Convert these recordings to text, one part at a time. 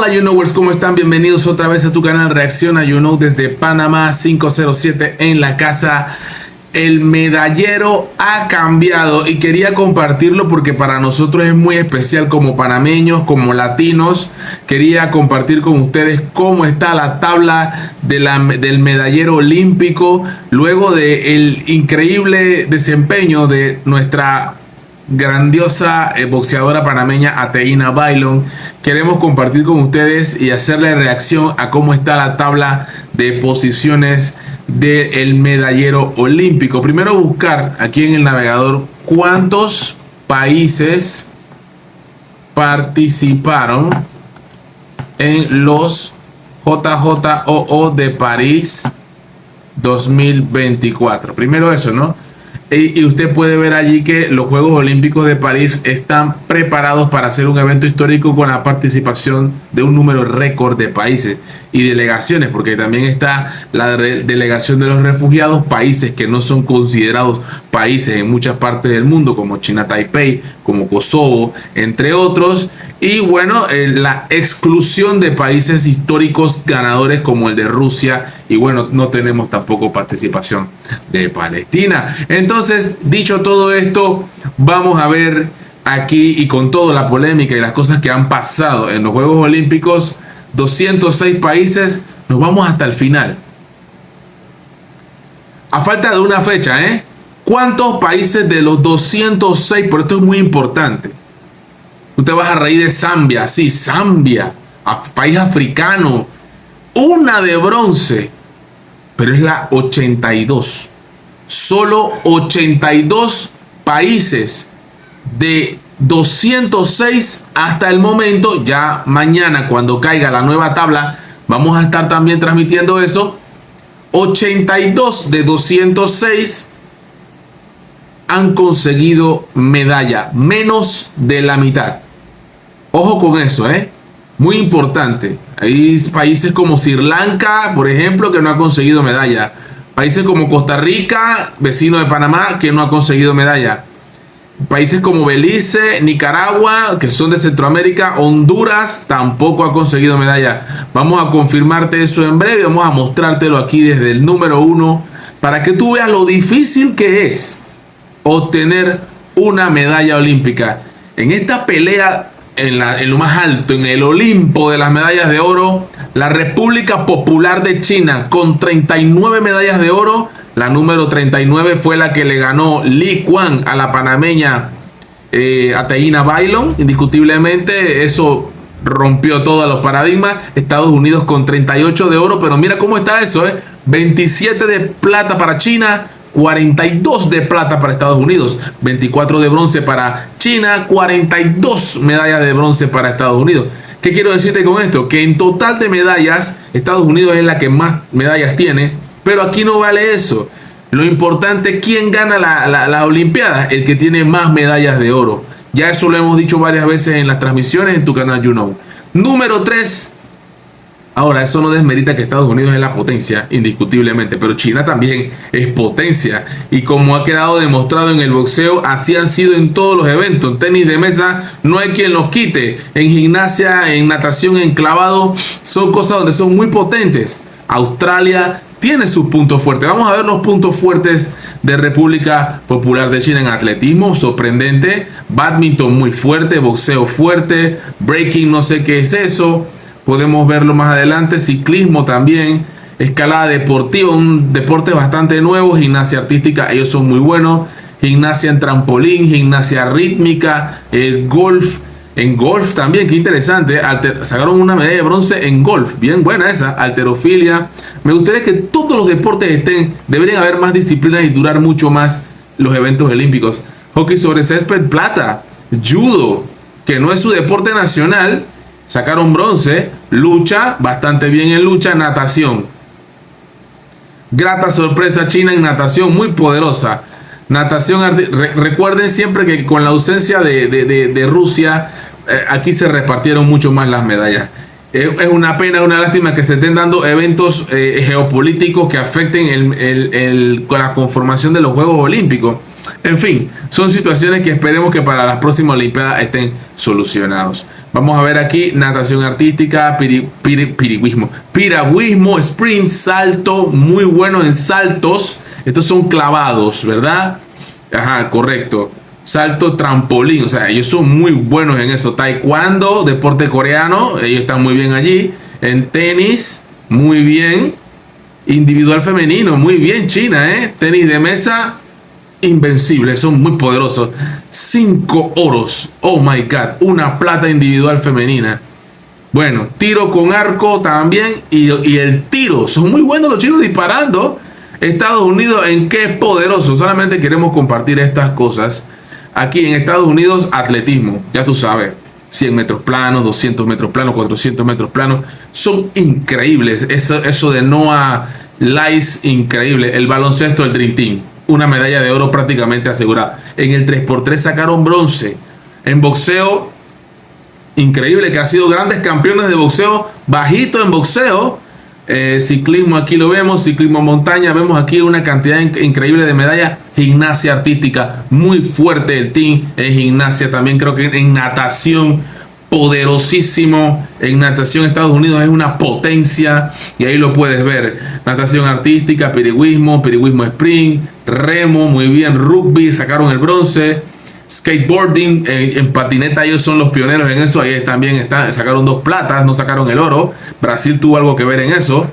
Hola YouKnowers, ¿cómo están? Bienvenidos otra vez a tu canal Reacciona YouKnow desde Panamá 507 en la casa. El medallero ha cambiado y quería compartirlo porque para nosotros es muy especial como panameños, como latinos. Quería compartir con ustedes cómo está la tabla del medallero olímpico luego del increíble desempeño de nuestra grandiosa boxeadora panameña Ateína Bailón. Queremos compartir con ustedes y hacerle reacción a cómo está la tabla de posiciones del medallero olímpico. Primero buscar aquí en el navegador cuántos países participaron en los JJOO de París 2024. Primero eso, ¿no? Y usted puede ver allí que los Juegos Olímpicos de París están preparados para hacer un evento histórico con la participación de un número récord de países y delegaciones, porque también está la delegación de los refugiados, países que no son considerados países en muchas partes del mundo, como China Taipei, como Kosovo, entre otros. Y bueno, la exclusión de países históricos ganadores como el de Rusia. Y bueno, no tenemos tampoco participación de Palestina. Entonces, dicho todo esto, vamos a ver aquí, y con toda la polémica y las cosas que han pasado en los Juegos Olímpicos, 206 países, nos vamos hasta el final. A falta de una fecha, ¿cuántos países de los 206? Por esto es muy importante. Tú te vas a reír de Zambia, sí, Zambia, país africano, una de bronce, pero es la 82. Solo 82 países de 206 hasta el momento. Ya mañana, cuando caiga la nueva tabla, vamos a estar también transmitiendo eso. 82 de 206 han conseguido medalla, menos de la mitad. Ojo con eso, muy importante. Hay países como Sri Lanka, por ejemplo, que no ha conseguido medalla. Países como Costa Rica, vecino de Panamá, que no ha conseguido medalla. Países como Belice, Nicaragua, que son de Centroamérica, Honduras, tampoco ha conseguido medalla. Vamos a confirmarte eso en breve. Vamos a mostrártelo aquí desde el número 1 para que tú veas lo difícil que es obtener una medalla olímpica. En esta pelea, en lo más alto, en el Olimpo de las medallas de oro, la República Popular de China con 39 medallas de oro. La número 39 fue la que le ganó Li Quan a la panameña Ateína Bailón. Indiscutiblemente eso rompió todos los paradigmas. Estados Unidos con 38 de oro, pero mira cómo está eso, 27 de plata para China, 42 de plata para Estados Unidos, 24 de bronce para China, 42 medallas de bronce para Estados Unidos. ¿Qué quiero decirte con esto? Que en total de medallas, Estados Unidos es la que más medallas tiene, pero aquí no vale eso. Lo importante es quién gana la Olimpiada, el que tiene más medallas de oro. Ya eso lo hemos dicho varias veces en las transmisiones en tu canal YouKnow. Número 3. Ahora, eso no desmerita que Estados Unidos es la potencia, indiscutiblemente, pero China también es potencia. Y como ha quedado demostrado en el boxeo, así han sido en todos los eventos. En tenis de mesa no hay quien los quite. En gimnasia, en natación, en clavado, son cosas donde son muy potentes. Australia tiene sus puntos fuertes. Vamos a ver los puntos fuertes de República Popular de China. En atletismo, sorprendente. Badminton muy fuerte, boxeo fuerte, breaking no sé qué es eso. Podemos verlo más adelante. Ciclismo también. Escalada deportiva, un deporte bastante nuevo. Gimnasia artística, ellos son muy buenos. Gimnasia en trampolín, gimnasia rítmica, el golf. En golf también, qué interesante. Sacaron una medalla de bronce en golf. Bien buena esa. Halterofilia. Me gustaría que todos los deportes estén. Deberían haber más disciplinas y durar mucho más los eventos olímpicos. Hockey sobre césped, plata. Judo, que no es su deporte nacional, sacaron bronce. Lucha, bastante bien en lucha. Natación, grata sorpresa China en natación, muy poderosa. Natación, recuerden siempre que con la ausencia de Rusia, aquí se repartieron mucho más las medallas. Es una pena, una lástima que se estén dando eventos geopolíticos que afecten con la conformación de los Juegos Olímpicos. En fin, son situaciones que esperemos que para las próximas Olimpiadas estén solucionados. Vamos a ver aquí natación artística, piragüismo, sprint, salto, muy bueno en saltos. Estos son clavados, ¿verdad? Ajá, correcto. Salto, trampolín, o sea, ellos son muy buenos en eso. Taekwondo, deporte coreano, ellos están muy bien allí. En tenis, muy bien. Individual femenino, muy bien, China, ¿eh? Tenis de mesa, invencibles, son muy poderosos. 5 oros, oh my god, una plata individual femenina. Bueno, tiro con arco también y el tiro, son muy buenos los chinos disparando. Estados Unidos, ¿en qué poderoso? Solamente queremos compartir estas cosas. Aquí en Estados Unidos, atletismo, ya tú sabes, 100 metros planos, 200 metros planos, 400 metros planos, son increíbles. Eso de Noah Lyles, increíble. El baloncesto, el Dream Team, una medalla de oro prácticamente asegurada. En el 3x3 sacaron bronce. En boxeo, increíble, que ha sido grandes campeones de boxeo, bajito en boxeo. Ciclismo, aquí lo vemos, ciclismo montaña, vemos aquí una cantidad increíble de medallas. Gimnasia artística, muy fuerte el team en gimnasia, también creo que en natación, poderosísimo. En natación Estados Unidos es una potencia y ahí lo puedes ver. Natación artística, piragüismo sprint, remo, muy bien, rugby, sacaron el bronce. Skateboarding, en patineta ellos son los pioneros en eso, ahí también están, sacaron 2 platas, no sacaron el oro. Brasil tuvo algo que ver en eso.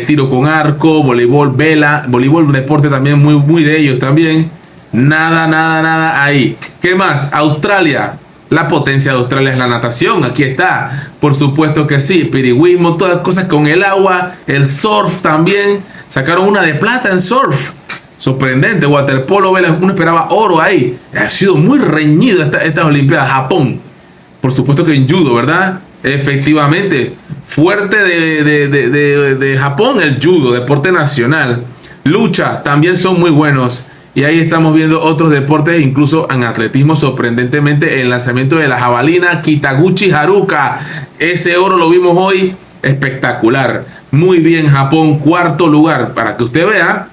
Tiro con arco, voleibol, vela, voleibol, deporte también muy de ellos también. Nada ahí. ¿Qué más? Australia, la potencia de Australia es la natación, aquí está, por supuesto que sí. Piragüismo, todas cosas con el agua, el surf también, sacaron una de plata en surf. Sorprendente, waterpolo, uno esperaba oro ahí. Ha sido muy reñido estas Olimpiadas. Japón, por supuesto que en judo, ¿verdad? Efectivamente, fuerte de Japón el judo, deporte nacional. Lucha, también son muy buenos. Y ahí estamos viendo otros deportes, incluso en atletismo, sorprendentemente, el lanzamiento de la jabalina, Kitaguchi Haruka. Ese oro lo vimos hoy, espectacular. Muy bien, Japón, 4º lugar, para que usted vea.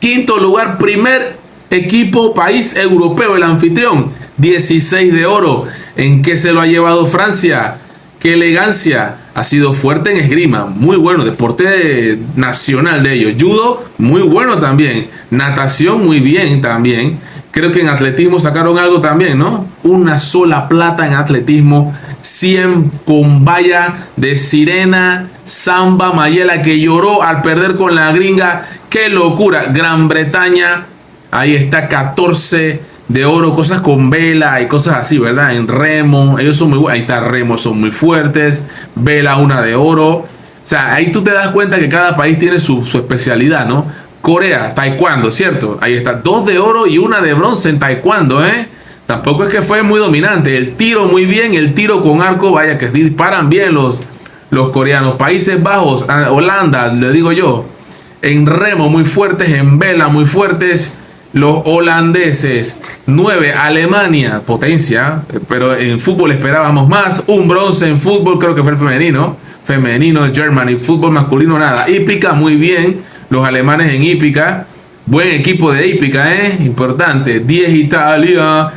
5º lugar, primer equipo, país europeo, el anfitrión, 16 de oro. ¿En qué se lo ha llevado Francia? ¡Qué elegancia! Ha sido fuerte en esgrima, muy bueno, deporte nacional de ellos. Judo, muy bueno también. Natación, muy bien también. Creo que en atletismo sacaron algo también, ¿no? Una sola plata en atletismo. 100 con valla de sirena, Samba Mayela, que lloró al perder con la gringa. ¡Qué locura! Gran Bretaña, ahí está, 14 de oro, cosas con vela y cosas así, ¿verdad? En remo, ellos son muy buenos. Ahí está remo, son muy fuertes. Vela, una de oro. O sea, ahí tú te das cuenta que cada país tiene su especialidad, ¿no? Corea, taekwondo, ¿cierto? Ahí está, 2 de oro y una de bronce en taekwondo, ¿eh? Tampoco es que fue muy dominante. El tiro muy bien, el tiro con arco, vaya que disparan bien los coreanos. Países Bajos, Holanda, le digo yo. En remo muy fuertes, en vela muy fuertes. Los holandeses, 9, Alemania, potencia, pero en fútbol esperábamos más. Un bronce en fútbol, creo que fue el femenino, Germany, fútbol masculino nada. Hípica, muy bien, los alemanes en hípica, buen equipo de hípica, importante. 10, Italia,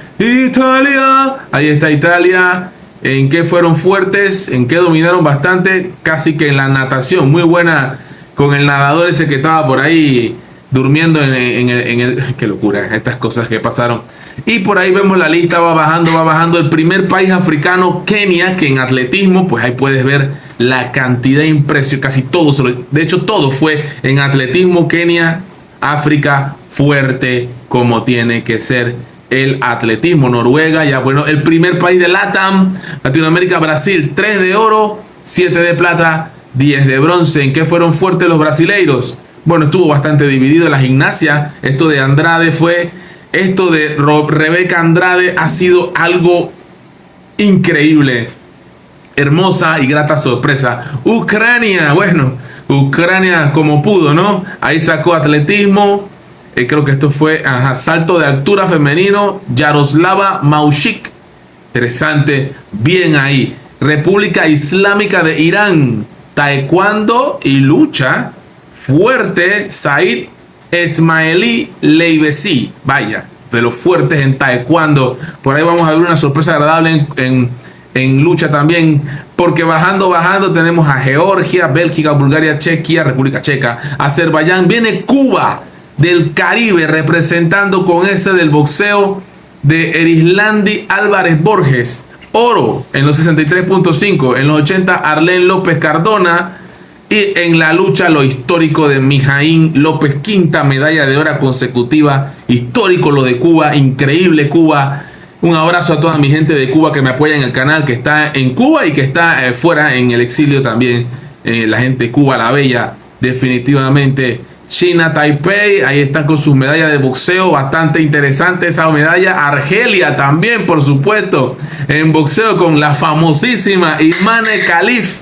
ahí está Italia. ¿En qué fueron fuertes? ¿En qué dominaron bastante? Casi que en la natación, muy buena, con el nadador ese que estaba por ahí durmiendo en el... Qué locura, estas cosas que pasaron. Y por ahí vemos la lista, va bajando. El primer país africano, Kenia, que en atletismo, pues ahí puedes ver la cantidad impresionante, casi todo, de hecho todo fue en atletismo. Kenia, África, fuerte como tiene que ser el atletismo. Noruega, ya bueno, el primer país de LATAM, Latinoamérica, Brasil, 3 de oro, 7 de plata, 10 de bronce. ¿En qué fueron fuertes los brasileiros? Bueno, estuvo bastante dividido en la gimnasia. Esto de Andrade esto de Rebeca Andrade ha sido algo increíble. Hermosa y grata sorpresa. Ucrania, bueno, Ucrania como pudo, ¿no? Ahí sacó atletismo. Creo que esto fue salto de altura femenino. Yaroslava Maushik. Interesante, bien ahí. República Islámica de Irán. Taekwondo y lucha. Fuerte, Said Esmaili Leibesi. Vaya, de los fuertes en taekwondo. Por ahí vamos a ver una sorpresa agradable en lucha también, porque bajando tenemos a Georgia, Bélgica, Bulgaria, Chequia, República Checa, Azerbaiyán. Viene Cuba del Caribe representando con ese del boxeo de Erislandi Álvarez Borges. Oro en los 63.5, en los 80 Arlén López Cardona, y en la lucha lo histórico de Mijaín López, quinta medalla de oro consecutiva. Histórico lo de Cuba, increíble Cuba. Un abrazo a toda mi gente de Cuba que me apoya en el canal, que está en Cuba y que está fuera en el exilio también. La gente de Cuba, la bella, definitivamente. China, Taipei, ahí están con sus medallas de boxeo, bastante interesante esa medalla. Argelia también, por supuesto, en boxeo con la famosísima Imane Khelif,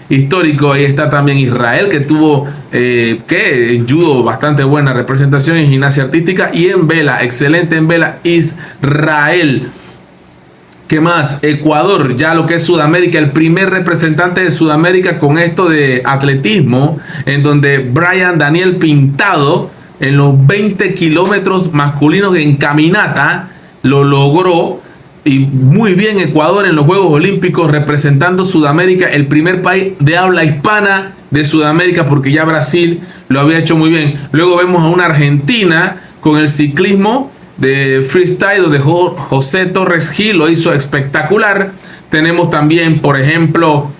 histórico. Ahí está también Israel, que tuvo en judo bastante buena representación, en gimnasia artística y en vela, excelente en vela, Israel. ¿Qué más? Ecuador, ya lo que es Sudamérica, el primer representante de Sudamérica con esto de atletismo, en donde Brian Daniel Pintado, en los 20 kilómetros masculinos en caminata, lo logró. Y muy bien Ecuador en los Juegos Olímpicos representando Sudamérica, el primer país de habla hispana de Sudamérica, porque ya Brasil lo había hecho muy bien. Luego vemos a una Argentina con el ciclismo de freestyle, donde José Torres Gil lo hizo espectacular. Tenemos también, por ejemplo,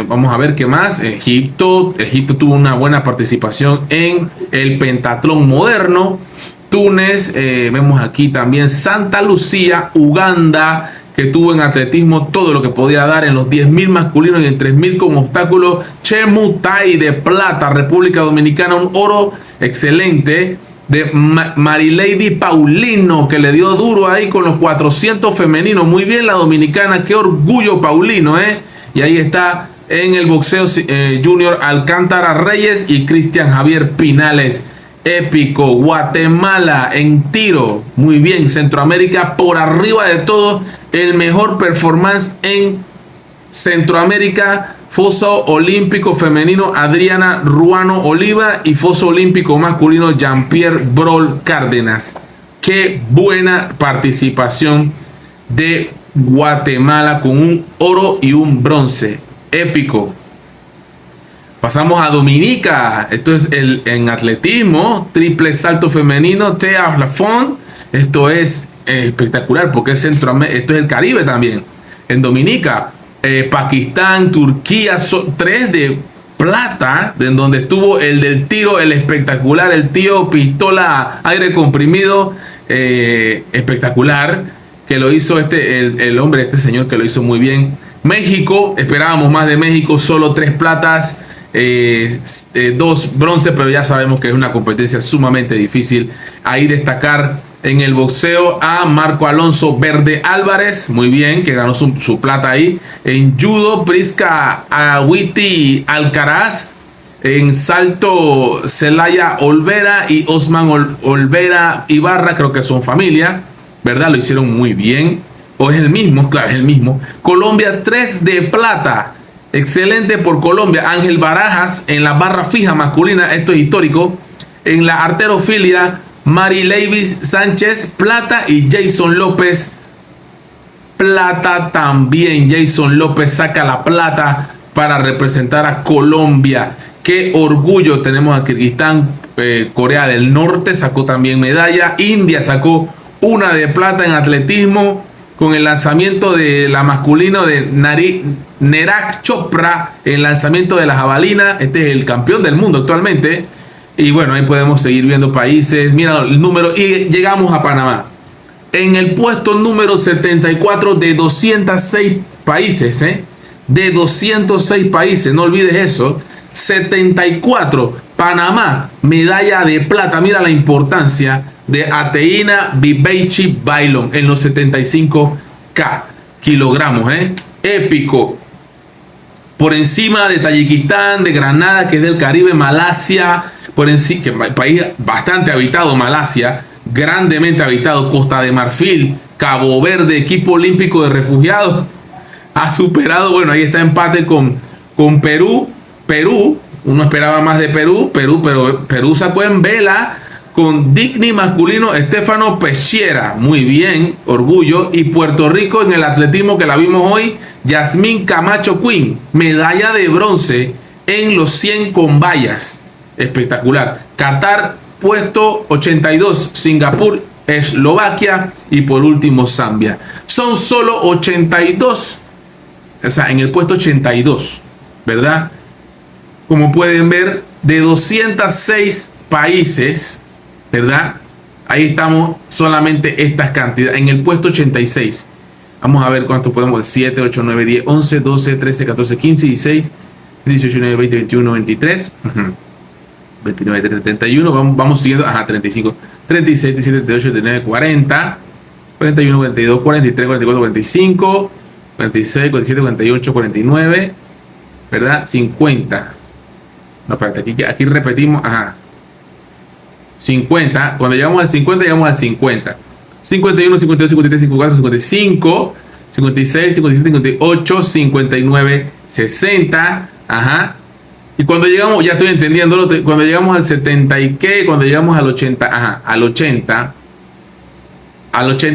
vamos a ver qué más. Egipto tuvo una buena participación en el pentatlón moderno. Túnez, vemos aquí también Santa Lucía, Uganda, que tuvo en atletismo todo lo que podía dar en los 10.000 masculinos y en 3.000 con obstáculos. Chemutai de plata, República Dominicana, un oro excelente de Marilady Paulino, que le dio duro ahí con los 400 femeninos. Muy bien la dominicana, qué orgullo Paulino, Y ahí está en el boxeo junior Alcántara Reyes y Cristian Javier Pinales. Épico. Guatemala en tiro, muy bien. Centroamérica por arriba de todo, el mejor performance en Centroamérica. Foso olímpico femenino Adriana Ruano Oliva y foso olímpico masculino Jean-Pierre Brol Cárdenas. Qué buena participación de Guatemala con un oro y un bronce. Épico. Pasamos a Dominica. Esto es en atletismo, triple salto femenino, Thea Lafont. Esto es espectacular porque es Centroamérica, esto es el Caribe también. En Dominica, Pakistán, Turquía, 3 de plata, en donde estuvo el del tiro, el espectacular, el tío pistola aire comprimido, espectacular, que lo hizo el hombre, este señor que lo hizo muy bien. México, esperábamos más de México, solo 3 platas. 2 bronce, pero ya sabemos que es una competencia sumamente difícil. Ahí destacar en el boxeo a Marco Alonso Verde Álvarez, muy bien, que ganó su plata ahí. En judo, Prisca Awiti Alcaraz. En salto, Celaya Olvera y Osman Olvera Ibarra, creo que son familia, ¿verdad? Lo hicieron muy bien. O es el mismo, claro, es el mismo. Colombia, 3 de plata. Excelente por Colombia. Ángel Barajas en la barra fija masculina, esto es histórico. En la arterofilia, Mari Levis Sánchez, plata, y Jason López, plata también. Jason López saca la plata para representar a Colombia. Qué orgullo tenemos a Kirguistán. Corea del Norte sacó también medalla. India sacó una de plata en atletismo con el lanzamiento de la masculino de Neeraj Chopra, el lanzamiento de la jabalina. Este es el campeón del mundo actualmente. Y bueno, ahí podemos seguir viendo países. Mira el número y llegamos a Panamá. En el puesto número 74 de 206 países. De 206 países, no olvides eso. 74. Panamá, medalla de plata. Mira la importancia de Ateína Bibeichi Bailon en los 75 kilogramos. Épico. Por encima de Tayikistán, de Granada, que es del Caribe, Malasia, por encima, que país bastante habitado, Malasia, grandemente habitado, Costa de Marfil, Cabo Verde, equipo olímpico de refugiados, ha superado, bueno, ahí está empate con Perú. Uno esperaba más de Perú, pero Perú sacó en vela con Digni masculino Estefano Pechiera, muy bien, orgullo. Y Puerto Rico en el atletismo que la vimos hoy, Yasmín Camacho Quinn, medalla de bronce en los 100 con vallas, espectacular. Qatar, puesto 82, Singapur, Eslovaquia y por último Zambia. Son solo 82, o sea, en el puesto 82, ¿verdad? Como pueden ver, de 206 países, ¿verdad? Ahí estamos solamente estas cantidades, en el puesto 86. Vamos a ver cuánto podemos, 7, 8, 9, 10, 11, 12, 13, 14, 15, 16, 18, 19, 20, 21, 23. 29, 30, 31, vamos siguiendo, 35, 36, 37, 38, 39, 40, 41, 42, 43, 44, 45, 46, 47, 48, 49, ¿verdad? 50. No, espérate, aquí repetimos, 50, cuando llegamos al 50, llegamos al 50. 51, 52, 53, 54, 55, 56, 57, 58, 59, 60, Y cuando llegamos, ya estoy entendiendo, cuando llegamos al 70 y qué, cuando llegamos al 80, al 80,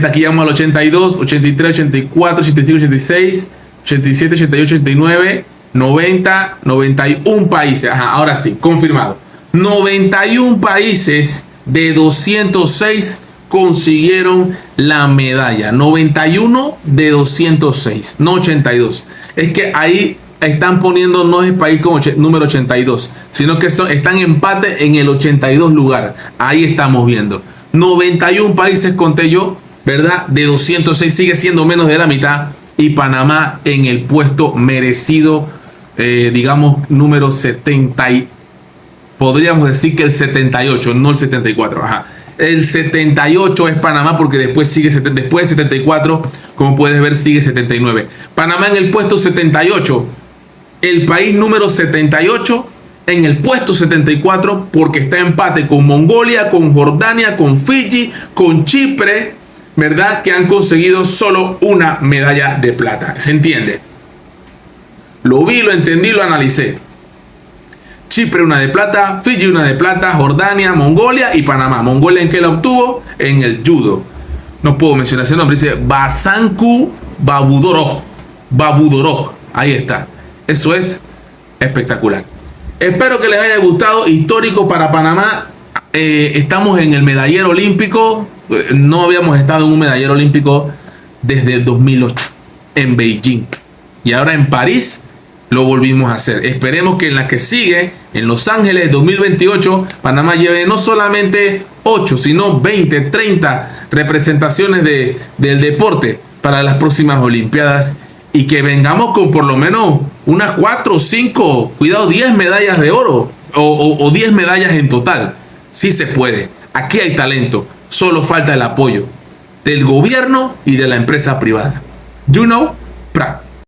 aquí llegamos al 82, 83, 84, 85, 86, 87, 88, 89, 90, 91 países. Ahora sí, confirmado. 91 países de 206 consiguieron la medalla. 91 de 206, no 82. Es que ahí están poniendo, no es país como número 82, sino que están empate en el 82 lugar. Ahí estamos viendo. 91 países conté yo, ¿verdad? De 206, sigue siendo menos de la mitad. Y Panamá en el puesto merecido, digamos, número 70. Podríamos decir que el 78, no el 74. El 78 es Panamá porque después sigue, después de 74, como puedes ver, sigue 79. Panamá en el puesto 78. El país número 78 en el puesto 74 porque está en empate con Mongolia, con Jordania, con Fiji, con Chipre, ¿verdad? Que han conseguido solo una medalla de plata. ¿Se entiende? Lo vi, lo entendí, lo analicé. Chipre una de plata, Fiji una de plata, Jordania, Mongolia y Panamá. Mongolia, ¿en qué la obtuvo? En el judo. No puedo mencionar ese nombre. Dice Basanku Babudorov. Ahí está. Eso es espectacular. Espero que les haya gustado. Histórico para Panamá. Estamos en el medallero olímpico. No habíamos estado en un medallero olímpico desde el 2008 en Beijing. Y ahora en París lo volvimos a hacer. Esperemos que en la que sigue, en Los Ángeles 2028, Panamá lleve no solamente 8, sino 20, 30 representaciones del deporte para las próximas Olimpiadas. Y que vengamos con por lo menos unas 4 o 5, cuidado, 10 medallas de oro o 10 medallas en total. Sí se puede. Aquí hay talento. Solo falta el apoyo del gobierno y de la empresa privada. You know, pra.